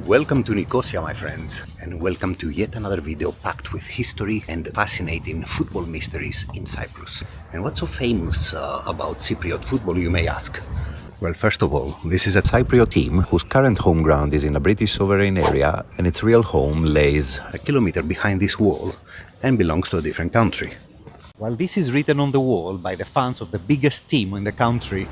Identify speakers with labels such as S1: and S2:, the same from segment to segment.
S1: Welcome to Nicosia, my friends, and welcome to yet another video packed with history and fascinating football mysteries in Cyprus. And what's so famous about Cypriot football, you may ask? Well, first of all, this is a Cypriot team whose current home ground is in a British sovereign area, and its real home lays a kilometer behind this wall and belongs to a different country. While this is written on the wall by the fans of the biggest team in the country,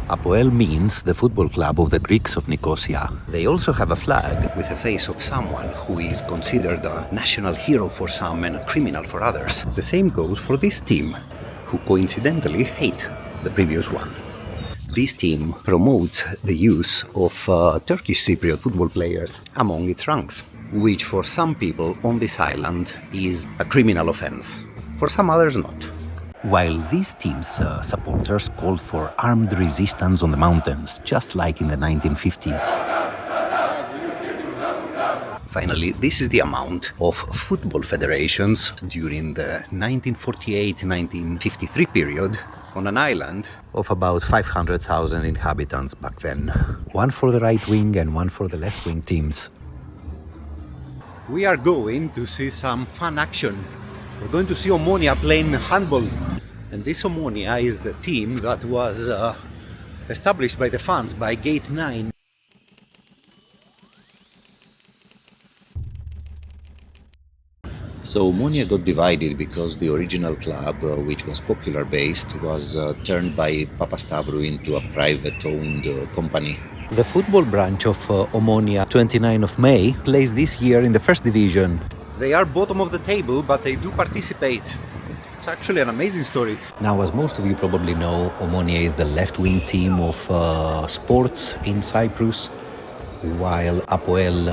S1: APOEL means the football club of the Greeks of Nicosia. They also have a flag with a face of someone who is considered a national hero for some and a criminal for others. The same goes for this team, who coincidentally hate the previous one. This team promotes the use of Turkish Cypriot football players among its ranks, which for some people on this island is a criminal offense, for some others not. While these teams' supporters called for armed resistance on the mountains, just like in the 1950s. Finally, this is the amount of football federations during the 1948-1953 period on an island of about 500,000 inhabitants back then. One for the right wing and one for the left wing teams. We are going to see some fun action. We're going to see Omonia playing handball. And this Omonia is the team that was established by the fans by Gate 9. So Omonia got divided because the original club, which was popular-based, was turned by Papastavru into a private-owned company. The football branch of Omonia, 29 of May, plays this year in the first division. They are bottom of the table, but they do participate. It's actually an amazing story. Now, as most of you probably know, Omonia is the left-wing team of sports in Cyprus, while APOEL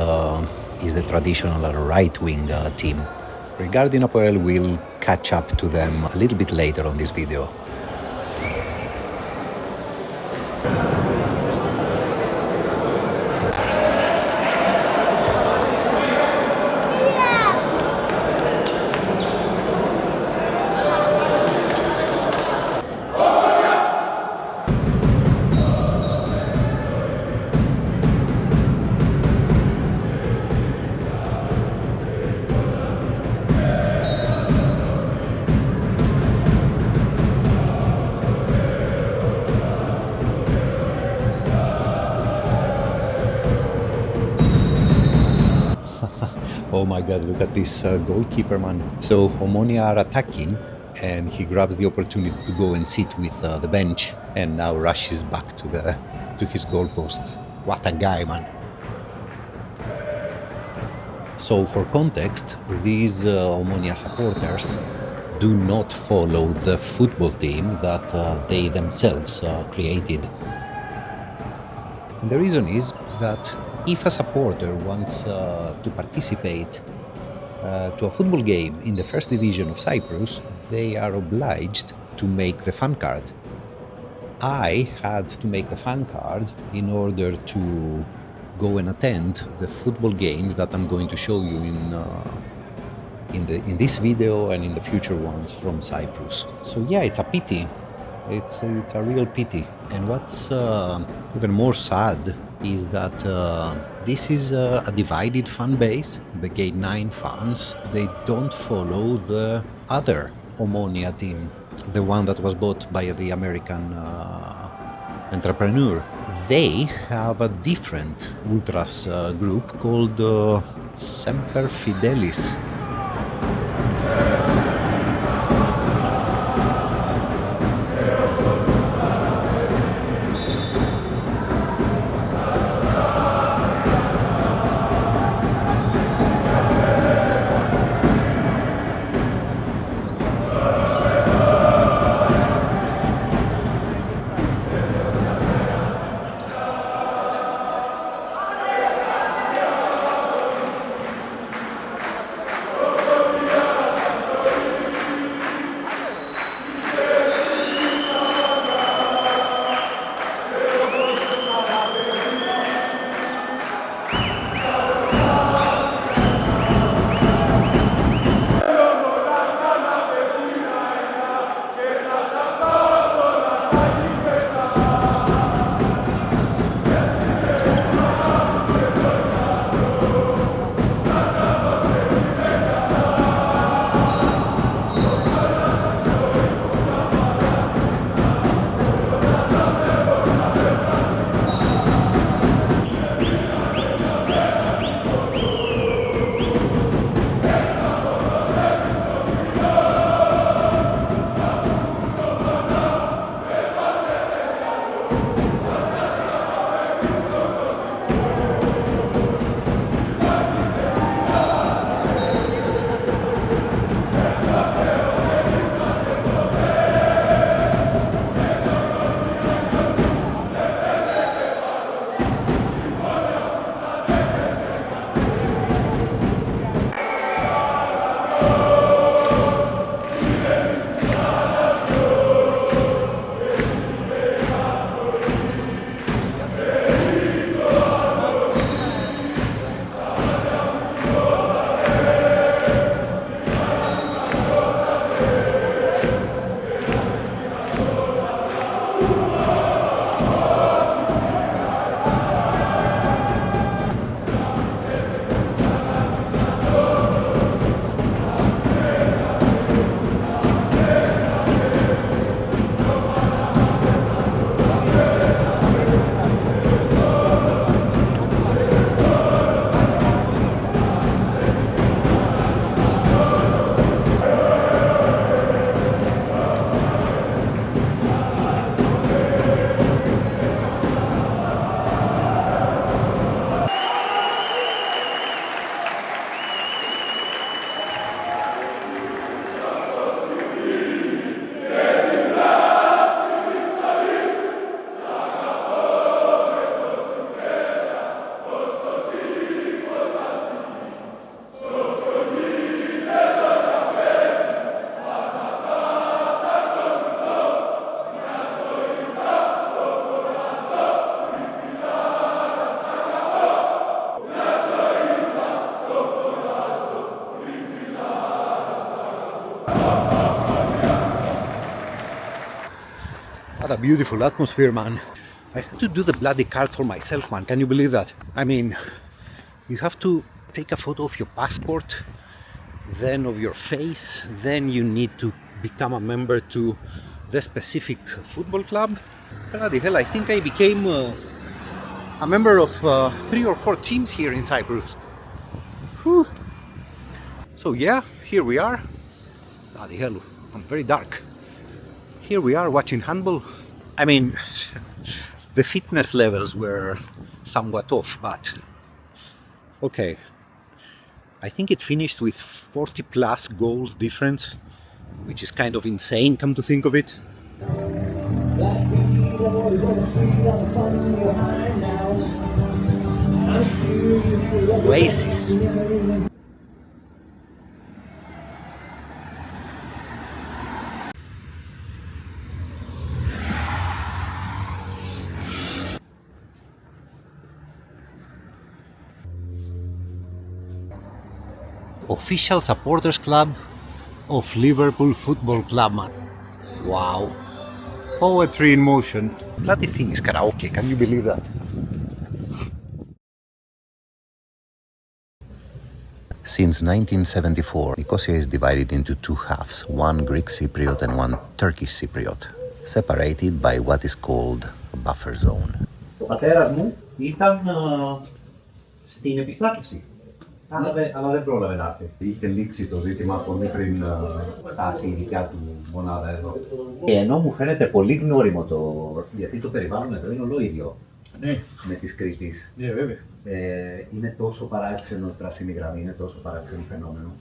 S1: is the traditional right-wing team. Regarding APOEL, we'll catch up to them a little bit later on this video. Oh my god, look at this goalkeeper, man. So Omonia are attacking and he grabs the opportunity to go and sit with the bench and now rushes back to his goalpost. What a guy, man. So for context, these Omonia supporters do not follow the football team that they themselves created. And the reason is that if a supporter wants to participate to a football game in the first division of Cyprus, they are obliged to make the fan card. I had to make the fan card in order to go and attend the football games that I'm going to show you in this video and in the future ones from Cyprus. So yeah, it's a pity. It's a real pity. And what's even more sad is that this is a divided fan base. The Gate 9 fans, they don't follow the other Omonia team, the one that was bought by the American entrepreneur. They have a different ultras group called Semper Fidelis. What a beautiful atmosphere, man. I had to do the bloody card for myself, man. Can you believe that? I mean, you have to take a photo of your passport, then of your face, then you need to become a member to the specific football club. Bloody hell, I think I became a member of 3 or 4 teams here in Cyprus. Whew. So yeah, here we are. Bloody hell, I'm very dark. Here we are watching handball. I mean, the fitness levels were somewhat off, but okay. I think it finished with 40 plus goals difference, which is kind of insane, come to think of it. Oasis. Official supporters club of Liverpool Football Club, man. Wow. Poetry in motion. Bloody thing is karaoke, can you believe that? Since 1974, Nicosia is divided into 2 halves, one Greek Cypriot and one Turkish Cypriot, separated by what is called a buffer zone.
S2: Ο πατέρας μου ήταν στην επιστράτευση. Αλλά δεν πρόλαβε να έρθει. Είχε λήξει το ζήτημα πολύ πριν φτάσει η δικιά του μονάδα εδώ. Ενώ μου φαίνεται πολύ γνώριμο γιατί το περιβάλλον εδώ είναι ολόιδιο. Ναι. Με της Κρήτης. Ναι, βέβαια. Είναι τόσο παράξενο η πράσινη γραμμή, είναι τόσο παράξενο φαινόμενο.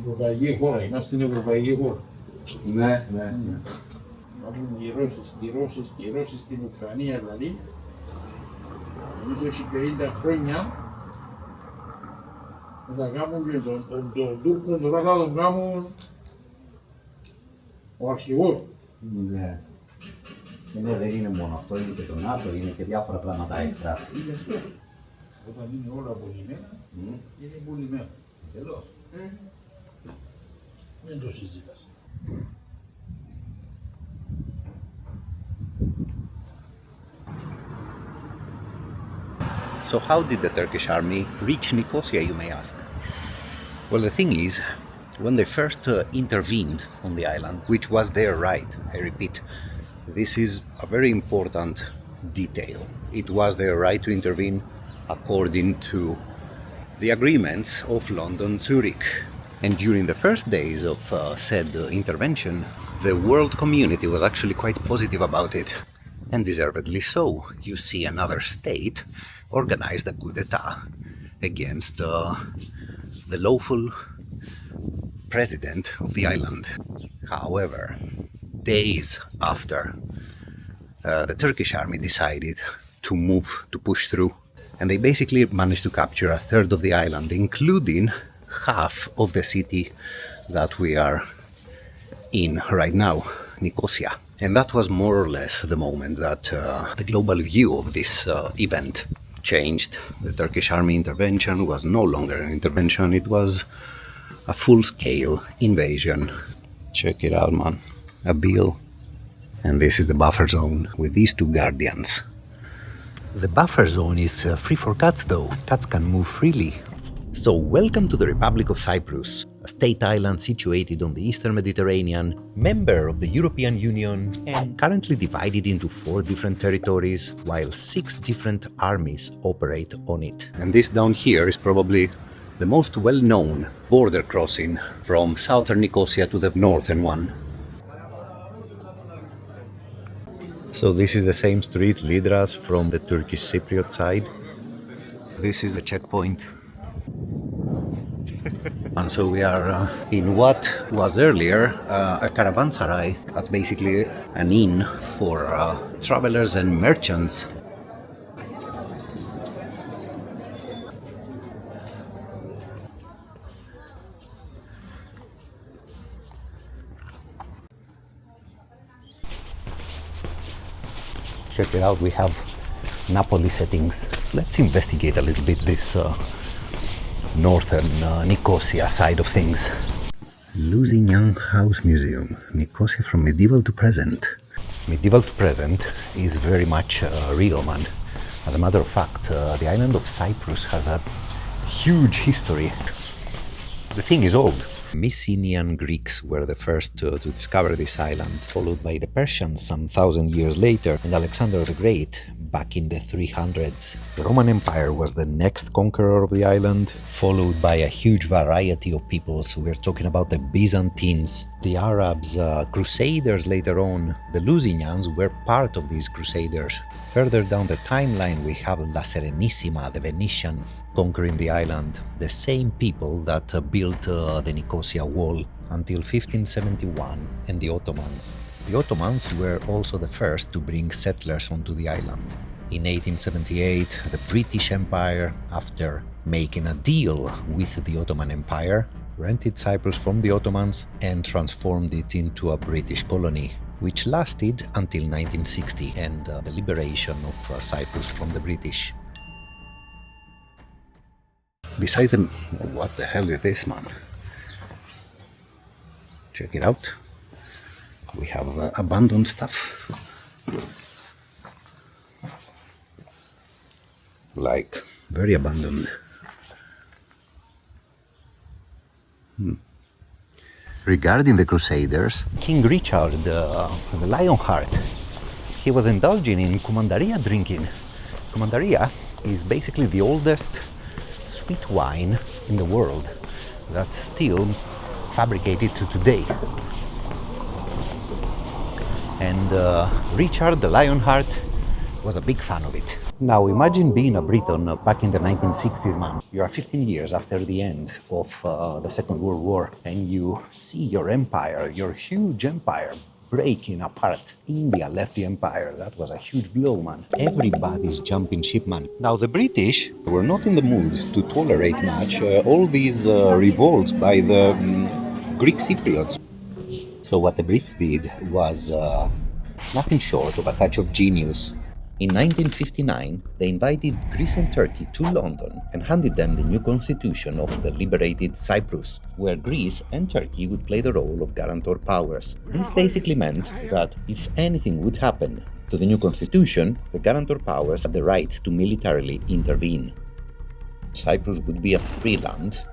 S3: Ευρωπαϊκή χώρα, είμαστε στην Ευρωπαϊκή χώρα.
S2: Ναι, ναι.
S3: Έχουν οι Ρώσοι στην Ουκρανία δηλαδή. Νομίζω έχει 50 χρόνια θα κάνουν και τον Τούρκο, τώρα θα τον κάνουν ο αρχηγός.
S2: Ναι. Ναι, δεν είναι μόνο αυτό, είναι και το ΝΑΤΟ, είναι και διάφορα πράγματα έξτρα.
S3: Είναι αυτό. Όταν είναι όλα απολυμμένα, είναι πουλημένα.
S2: Τελώς.
S3: Δεν το συζητάς.
S1: So how did the Turkish army reach Nicosia, you may ask? Well, the thing is, when they first intervened on the island, which was their right, I repeat, this is a very important detail. It was their right to intervene according to the agreements of London, Zurich. And during the first days of said intervention, the world community was actually quite positive about it. And deservedly so. You see another state organized a coup d'etat against the lawful president of the island. However, days after the Turkish army decided to push through, and they basically managed to capture a third of the island, including half of the city that we are in right now, Nicosia. And that was more or less the moment that the global view of this event changed. The Turkish army intervention was no longer an intervention, it was a full-scale invasion. Check it out, man. APOEL. And this is the buffer zone with these 2 guardians. The buffer zone is free for cats though. Cats can move freely. So welcome to the Republic of Cyprus, a state island situated on the eastern Mediterranean, member of the European Union, and currently divided into 4 different territories, while 6 different armies operate on it. And this down here is probably the most well-known border crossing from southern Nicosia to the northern one. So this is the same street, Lidras, from the Turkish Cypriot side. This is the checkpoint. And so we are in what was earlier a caravanserai. That's basically an inn for travelers and merchants. Check it out, we have Napoli settings. Let's investigate a little bit this northern Nicosia side of things. Lusignan House Museum, Nicosia from medieval to present. Medieval to present is very much real, man. As a matter of fact, the island of Cyprus has a huge history. The thing is old. Mycenaean Greeks were the first to discover this island, followed by the Persians some 1,000 years later, and Alexander the Great back in the 300s. The Roman Empire was the next conqueror of the island, followed by a huge variety of peoples. We're talking about the Byzantines, the Arabs, Crusaders later on. The Lusignans were part of these Crusaders. Further down the timeline we have La Serenissima, the Venetians, conquering the island, the same people that built the Nicosia wall until 1571, and the Ottomans. The Ottomans were also the first to bring settlers onto the island. In 1878, the British Empire, after making a deal with the Ottoman Empire, rented Cyprus from the Ottomans and transformed it into a British colony, which lasted until 1960 and the liberation of Cyprus from the British. Besides them, what the hell is this, man? Check it out. We have abandoned stuff. Like, very abandoned. Regarding the Crusaders, King Richard, the Lionheart, he was indulging in Commandaria drinking. Commandaria is basically the oldest sweet wine in the world that's still fabricated to today. And Richard the Lionheart was a big fan of it. Now imagine being a Briton back in the 1960s, man. You are 15 years after the end of the Second World War, and you see your empire, your huge empire, breaking apart. India left the empire. That was a huge blow, man. Everybody's jumping ship, man. Now the British were not in the mood to tolerate much all these revolts by the Greek Cypriots. So what the Brits did was nothing short of a touch of genius. In 1959, they invited Greece and Turkey to London and handed them the new constitution of the liberated Cyprus, where Greece and Turkey would play the role of guarantor powers. This basically meant that if anything would happen to the new constitution, the guarantor powers had the right to militarily intervene. Cyprus would be a free land.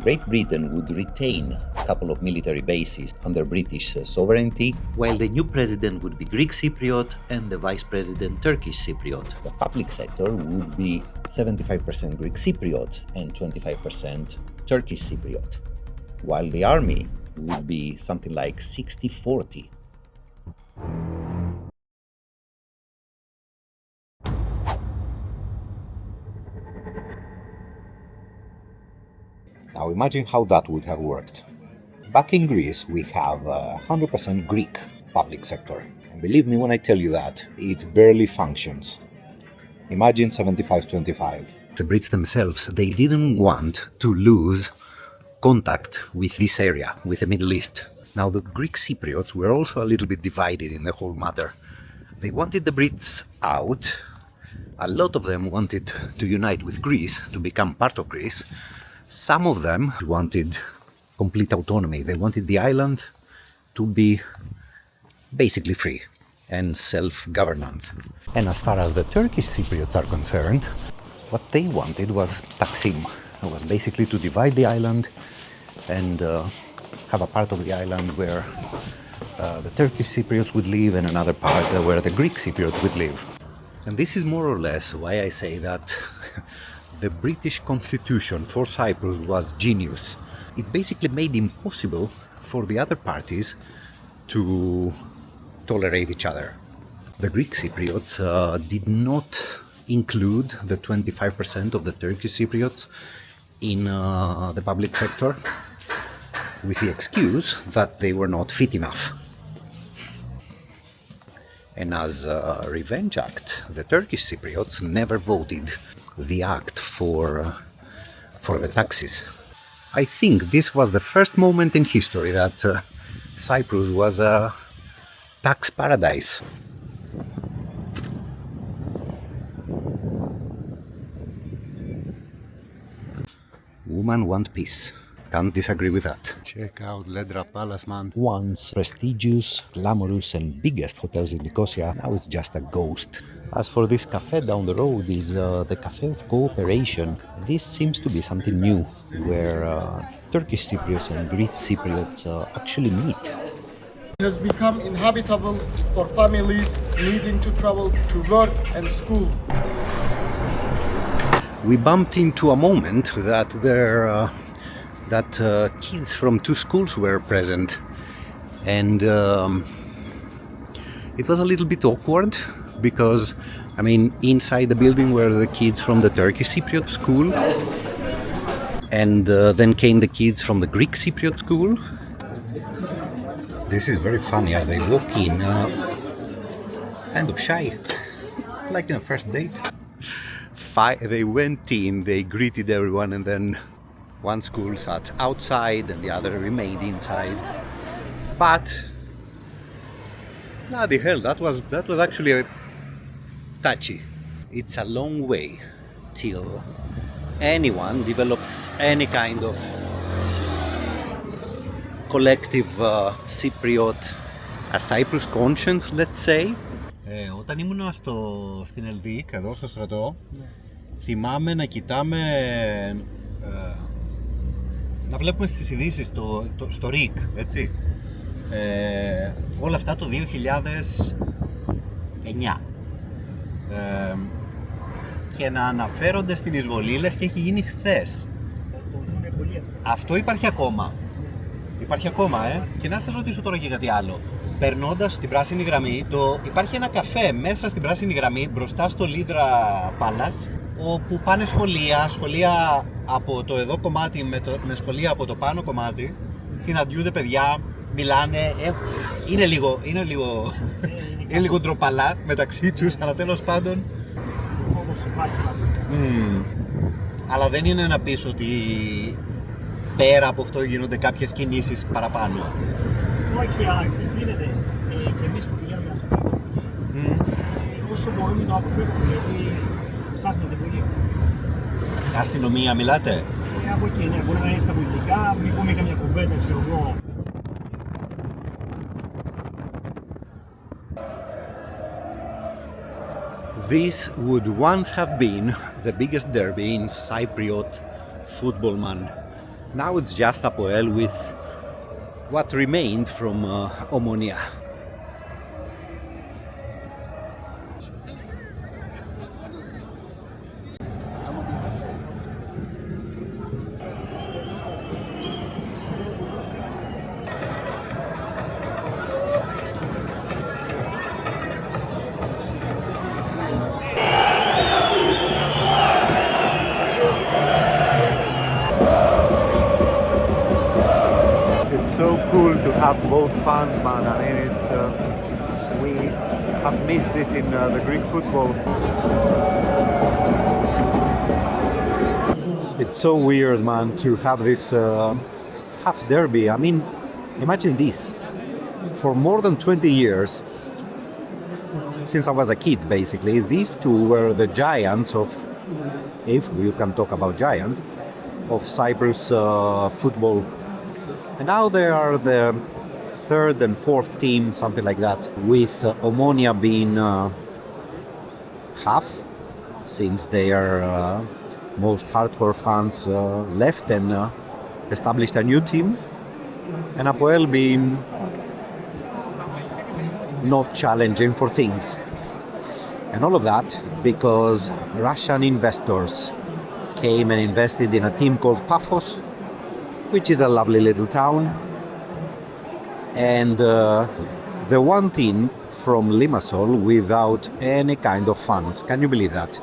S1: Great Britain would retain a couple of military bases under British sovereignty, while the new president would be Greek Cypriot and the vice president Turkish Cypriot. The public sector would be 75% Greek Cypriot and 25% Turkish Cypriot, while the army would be something like 60-40. Now imagine how that would have worked. Back in Greece, we have 100% Greek public sector. And believe me when I tell you that, it barely functions. Imagine 75-25. The Brits themselves, they didn't want to lose contact with this area, with the Middle East. Now the Greek Cypriots were also a little bit divided in the whole matter. They wanted the Brits out. A lot of them wanted to unite with Greece, to become part of Greece. Some of them wanted complete autonomy. They wanted the island to be basically free and self-governance. And as far as the Turkish Cypriots are concerned, what they wanted was Taksim. It was basically to divide the island and have a part of the island where the Turkish Cypriots would live and another part where the Greek Cypriots would live. And this is more or less why I say that the British constitution for Cyprus was genius. It basically made impossible for the other parties to tolerate each other. The Greek Cypriots did not include the 25% of the Turkish Cypriots in the public sector with the excuse that they were not fit enough. And as a revenge act, the Turkish Cypriots never voted the act for the taxes. I think this was the first moment in history that Cyprus was a tax paradise. Women want peace. Can't disagree with that. Check out Ledra Palace, man. Once prestigious, glamorous and biggest hotels in Nicosia, now it's just a ghost. As for this cafe down the road is the Cafe of Cooperation. This seems to be something new, where Turkish Cypriots and Greek Cypriots actually meet.
S4: Has become inhabitable for families needing to travel to work and school.
S1: We bumped into a moment that kids from two schools were present, and it was a little bit awkward because, I mean, inside the building were the kids from the Turkish Cypriot school, and then came the kids from the Greek Cypriot school. This is very funny as they walk in, kind of shy, like in a first date. They went in, they greeted everyone, and then one school sat outside and the other remained inside. But bloody hell, that was actually touchy. It's a long way till anyone develops any kind of collective Cypriot, a Cyprus conscience, let's say. Όταν ήμουν στην Ελβίκ, εδώ στο στρατό, θυμάμαι να κοιτάμε, να βλέπουμε στις ειδήσεις στο ΡΙΚ, έτσι, όλα αυτά το 2009, και να αναφέρονται στην εισβολή λες και έχει γίνει χθες. Αυτό υπάρχει ακόμα. Υπάρχει ακόμα, Και να σας ρωτήσω τώρα και κάτι άλλο. Περνώντας την πράσινη γραμμή, υπάρχει ένα καφέ μέσα στην πράσινη γραμμή, μπροστά στο Λίδρα Πάλας, όπου πάνε σχολεία από το εδώ κομμάτι με σχολεία από το πάνω κομμάτι, συναντιούνται παιδιά, μιλάνε, είναι λίγο ντροπαλά μεταξύ τους, αλλά τέλος πάντων. Αλλά δεν είναι να πεις ότι πέρα από αυτό γίνονται κάποιες κινήσεις παραπάνω.
S5: Όχι, αλλά ξέρεις τι γίνεται, και εμείς που πηγαίνουμε αυτοκίνητο, όσο μπορούμε το αποφεύγουμε, γιατί ψάχνονται πολύ.
S1: Αστυνομία μιλάτε?
S5: Από εκεί, ναι, μπορεί να είναι στα πολιτικά, μην πούμε καμιά κουβέντα, ξέρω εγώ.
S1: This would once have been the biggest derby in Cypriot football, man. Now it's just APOEL with what remained from Omonia. It's so cool to have both fans, man. I mean, we have missed this in the Greek football. It's so weird, man, to have this half derby. I mean, imagine this. For more than 20 years, since I was a kid, basically, these two were the giants of, if you can talk about giants, of Cyprus football. And now they are the third and fourth team, something like that, with Omonia being half, since their most hardcore fans left and established a new team, and APOEL being not challenging for things. And all of that because Russian investors came and invested in a team called Paphos, which is a lovely little town, and the one team from Limassol without any kind of funds. Can you believe that?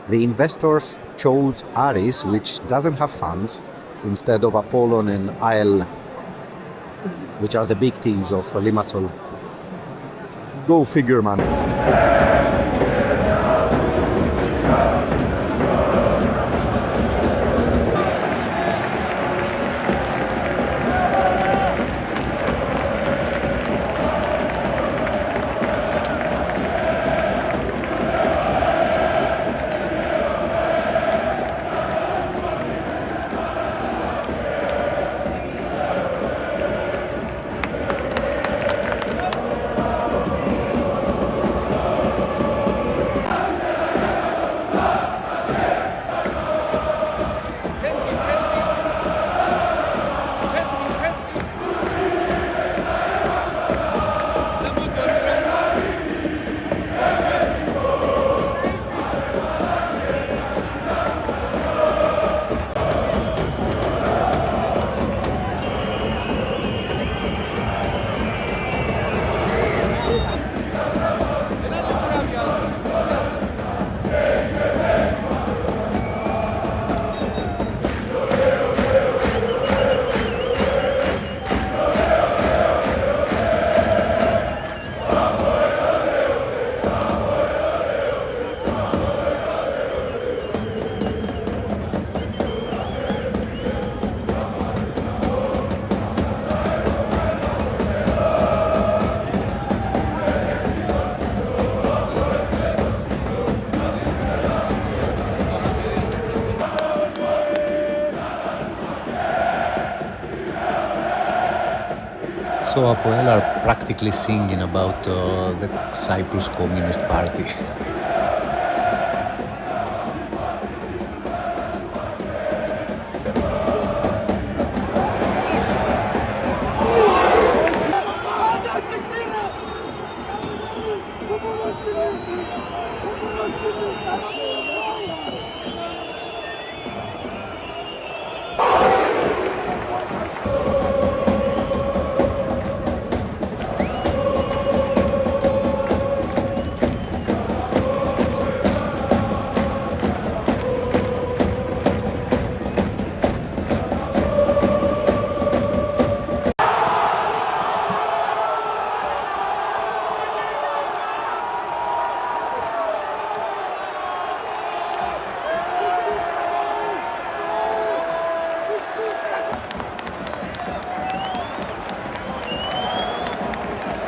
S1: The investors chose Aris, which doesn't have funds, instead of Apollon and AEL, which are the big teams of Limassol. Go figure, man. So APOEL are practically singing about the Cyprus Communist Party.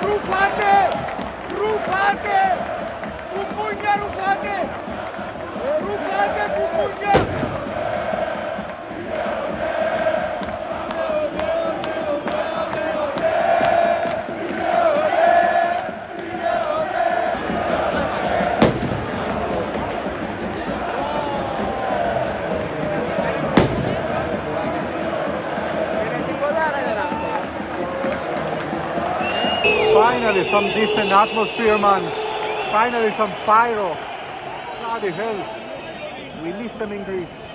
S4: Rufate! Rufate! Omonia rufate! Rufate Omonia!
S6: Finally, some decent atmosphere, man. Finally, some pyro. Bloody hell. We missed them in Greece.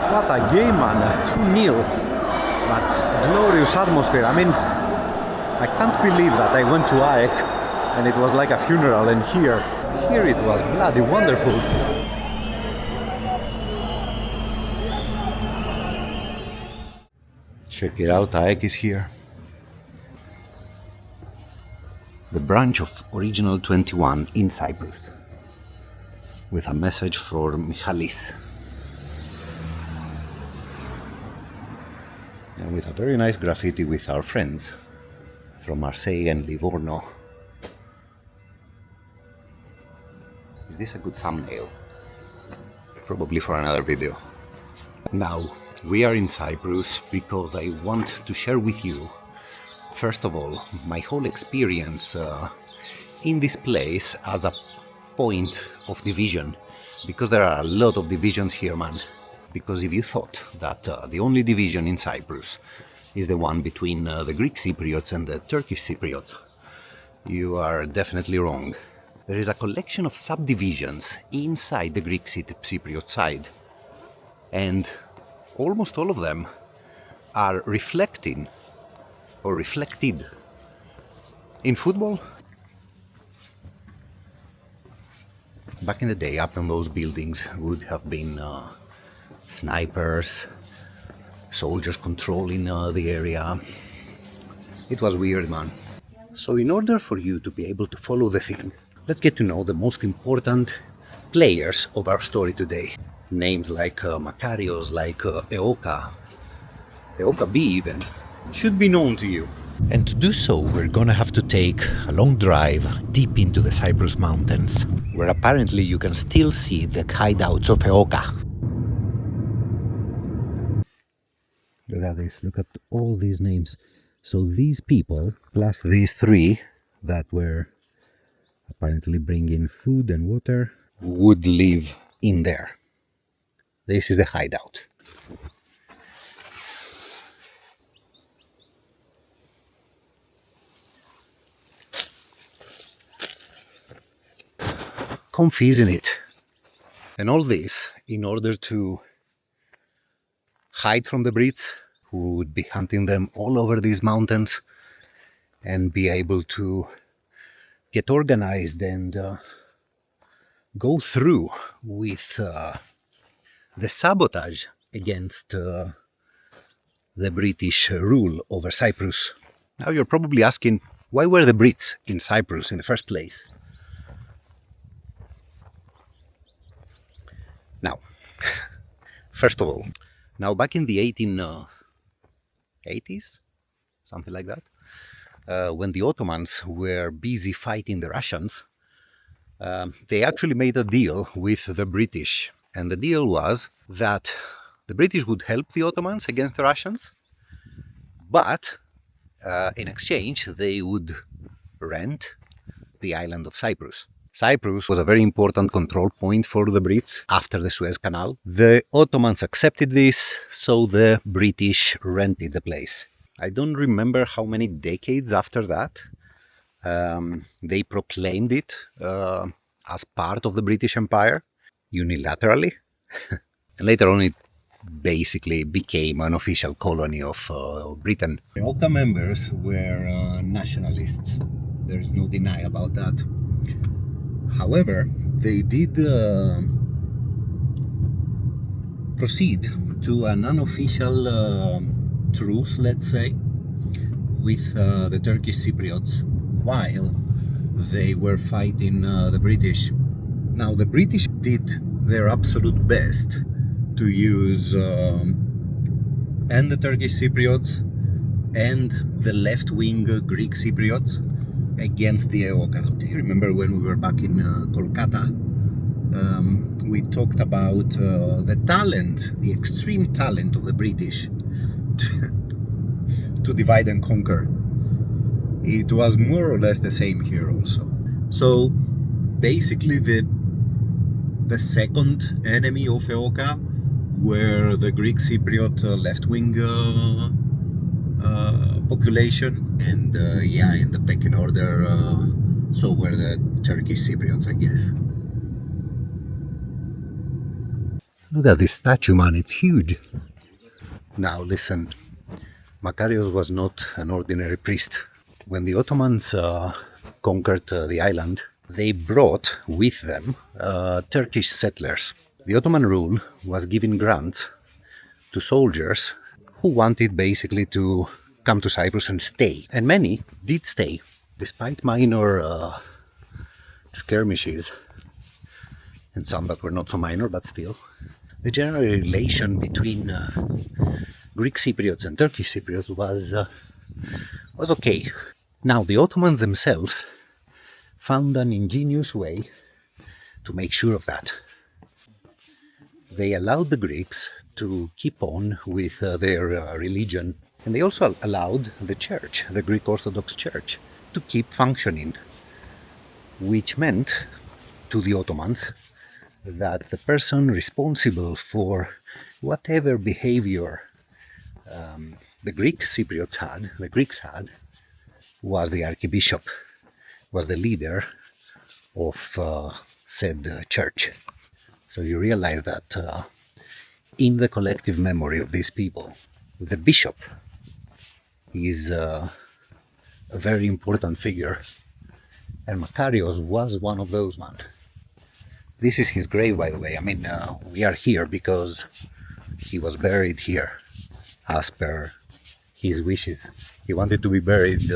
S1: What a game, man. 2-0. That glorious atmosphere. I mean, I can't believe that I went to AEK and it was like a funeral, and here it was bloody wonderful. Check it out, AEK is here. The branch of Original 21 in Cyprus, with a message for Michalis. And with a very nice graffiti with our friends from Marseille and Livorno. Is this a good thumbnail? Probably for another video. Now, we are in Cyprus because I want to share with you, first of all, my whole experience in this place as a point of division, because there are a lot of divisions here, man. Because if you thought that the only division in Cyprus is the one between the Greek Cypriots and the Turkish Cypriots, you are definitely wrong. There is a collection of subdivisions inside the Greek Cypriot side, and almost all of them are reflecting or reflected in football. Back in the day, up in those buildings would have been snipers, soldiers controlling the area. It was weird, man. So in order for you to be able to follow the thing, let's get to know the most important players of our story today. Names like Makarios, like EOKA, EOKA B even, should be known to you. And to do so, we're gonna have to take a long drive deep into the Cyprus mountains, where apparently you can still see the hideouts of EOKA. Look at this, look at all these names. So these people, plus these three that were apparently bringing food and water, would live in there. This is the hideout. Comfy, isn't it? And all this in order to hide from the Brits, who would be hunting them all over these mountains, and be able to get organized and go through with the sabotage against the British rule over Cyprus. Now you're probably asking, why were the Brits in Cyprus in the first place? Now, first of all, now back in the 1880s, something like that, when the Ottomans were busy fighting the Russians, they actually made a deal with the British. And the deal was that the British would help the Ottomans against the Russians, but in exchange they would rent the island of Cyprus. Cyprus was a very important control point for the Brits after the Suez Canal. The Ottomans accepted this, so the British rented the place. I don't remember how many decades after that they proclaimed it as part of the British Empire, unilaterally. And later on it basically became an official colony of Britain. The EOKA members were nationalists. There is no deny about that. However, they did proceed to an unofficial truce, let's say, with the Turkish Cypriots while they were fighting the British. Now, the British did their absolute best to use and the Turkish Cypriots and the left-wing Greek Cypriots against the EOKA. Do you remember when we were back in Kolkata? We talked about the talent, the extreme talent of the British to divide and conquer. It was more or less the same here also. So basically the second enemy of EOKA were the Greek Cypriot left-wing population, and yeah, in the pecking order, so were the Turkish Cypriots, I guess. Look at this statue, man, it's huge. Now listen, Makarios was not an ordinary priest. When the Ottomans conquered the island, they brought with them Turkish settlers. The Ottoman rule was giving grants to soldiers who wanted basically to come to Cyprus and stay. And many did stay, despite minor skirmishes, and some that were not so minor, but still. The general relation between Greek Cypriots and Turkish Cypriots was okay. Now, the Ottomans themselves found an ingenious way to make sure of that. They allowed the Greeks to keep on with their religion, and they also allowed the church, the Greek Orthodox Church, to keep functioning, which meant to the Ottomans that the person responsible for whatever behavior the Greeks had, was the Archbishop, was the leader of said church. So you realize that in the collective memory of these people, the bishop is a very important figure, and Makarios was one of those, man. This is his grave, by the way. I mean, we are here because he was buried here as per his wishes. He wanted to be buried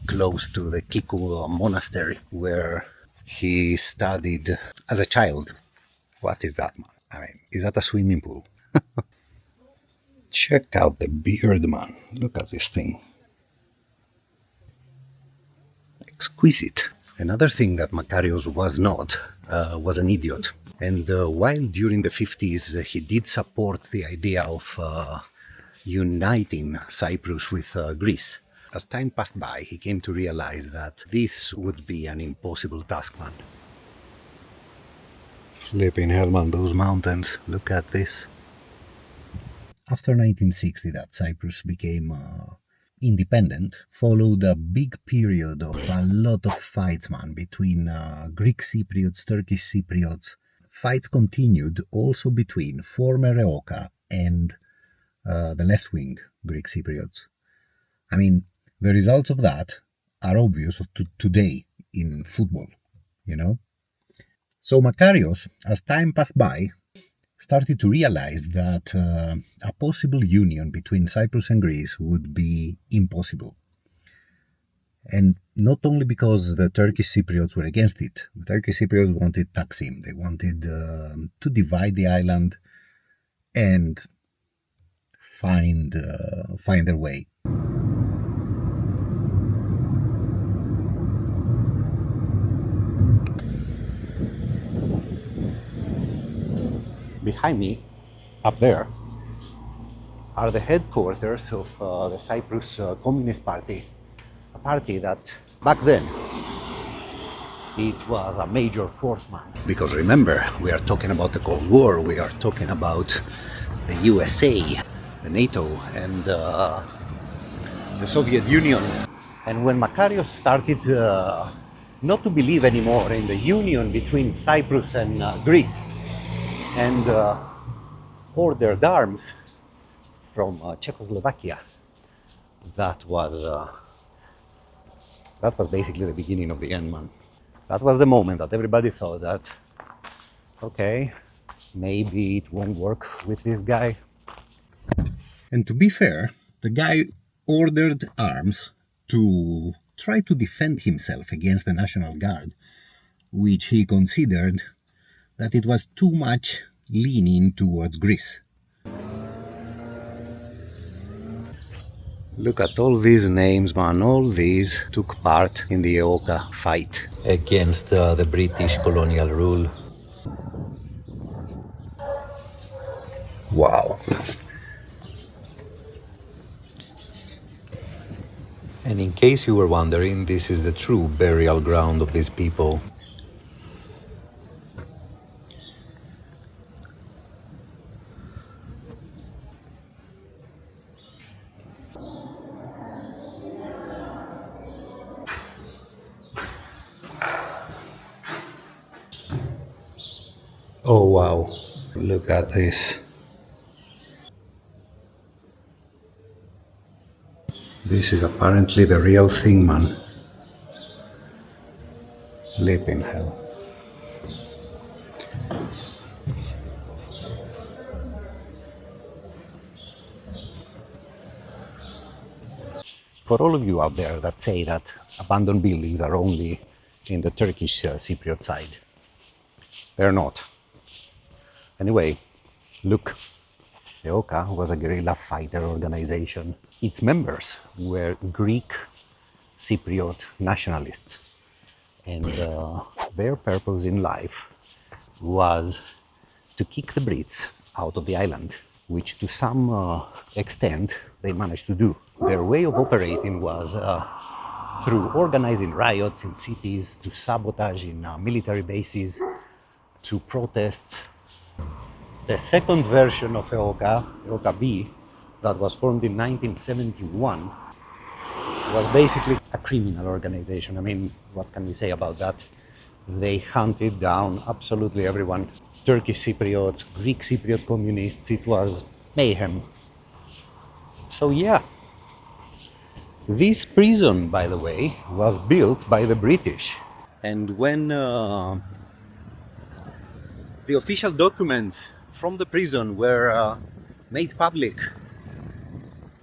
S1: close to the Kiku monastery, where he studied as a child. What is that, man? I mean, is that a swimming pool? Check out the beard, man. Look at this thing. Exquisite. Another thing that Makarios was not was an idiot. And while during the 50s he did support the idea of uniting Cyprus with Greece, as time passed by he came to realize that this would be an impossible task, man. Flipping hell, man, those mountains, look at this. After 1960, that Cyprus became independent, followed a big period of a lot of fights, man, between Greek Cypriots, Turkish Cypriots. Fights continued also between former EOKA and the left-wing Greek Cypriots. I mean, the results of that are obvious today in football, you know? So Makarios, as time passed by, started to realize that a possible union between Cyprus and Greece would be impossible. And not only because the Turkish Cypriots were against it. The Turkish Cypriots wanted Taksim. They wanted to divide the island and find their way. Behind me, up there, are the headquarters of the Cyprus Communist Party, a party that back then it was a major force, man. Because remember, we are talking about the Cold War, we are talking about the USA, the NATO, and the Soviet Union. And when Makarios started not to believe anymore in the union between Cyprus and Greece, and ordered arms from Czechoslovakia, that was basically the beginning of the end, man. That was the moment that everybody thought that, okay, maybe it won't work with this guy. And to be fair, the guy ordered arms to try to defend himself against the National Guard, which he considered that it was too much leaning towards Greece. Look at all these names, man. All these took part in the EOKA fight against the British colonial rule. Wow. And in case you were wondering, this is the true burial ground of these people. Oh wow, look at this. This is apparently the real thing, man. Flipping hell. For all of you out there that say that abandoned buildings are only in the Turkish Cypriot side, they're not. Anyway, look, EOKA was a guerrilla fighter organization. Its members were Greek Cypriot nationalists, and their purpose in life was to kick the Brits out of the island, which to some extent they managed to do. Their way of operating was through organizing riots in cities, to sabotage in military bases, to protests. The second version of EOKA, EOKA B, that was formed in 1971, was basically a criminal organization. I mean, what can we say about that? They hunted down absolutely everyone. Turkish Cypriots, Greek Cypriot communists, it was mayhem. So yeah, this prison, by the way, was built by the British. And when the official documents from the prison were made public,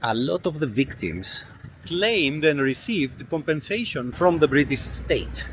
S1: a lot of the victims claimed and received compensation from the British state.